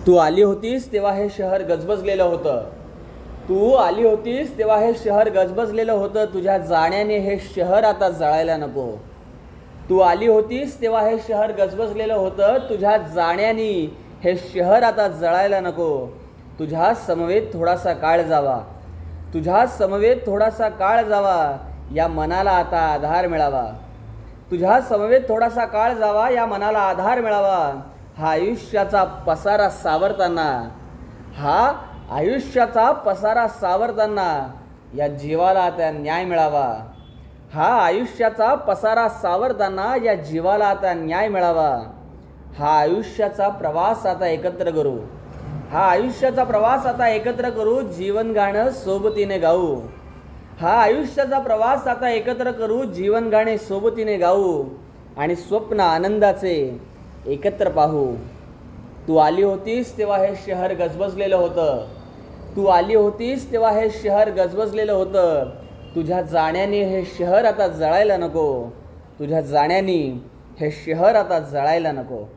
तू आली होतीस तेव्हा हे शहर गजबजलेलं होतं. तू आली होतीस तेव्हा हे शहर गजबजलेलं होतं. तुझ्या जाण्याने हे शहर आता जळायला नको. तू आली होतीस तेव्हा हे शहर गजबजलेलं होतं. तुझ्या जाण्याने हे शहर आता जळायला नको. तुझ्या समवेत थोडासा काळ जावा. तुझ्या समवेत थोडासा काळ जावा. या मनाला आता आधार मिळावा. तुझ्या समवेत थोडासा काळ जावा. या मनाला आधार मिळावा. हा आयुष्याचा पसारा सावरताना, हा आयुष्याचा पसारा सावरताना या जीवाला आता न्याय मिळावा. हा आयुष्याचा पसारा सावरताना या जीवाला आता न्याय मिळावा. हा आयुष्याचा प्रवास आता एकत्र करू. हा आयुष्याचा प्रवास आता एकत्र करू. जीवन गाणं सोबतीने गाऊ. हा आयुष्याचा प्रवास आता एकत्र करू. जीवन गाणे सोबतीने गाऊ आणि स्वप्न आनंदाचे एकत्र पाहू. तू आली होतीस तेव्हा हे शहर गजबजलेलं होतं. तू आली होतीस तेव्हा हे शहर गजबजलेलं होतं. तुझ्या जाण्याने हे शहर आता जळायला नको. तुझ्या जाण्याने हे शहर आता जळायला नको.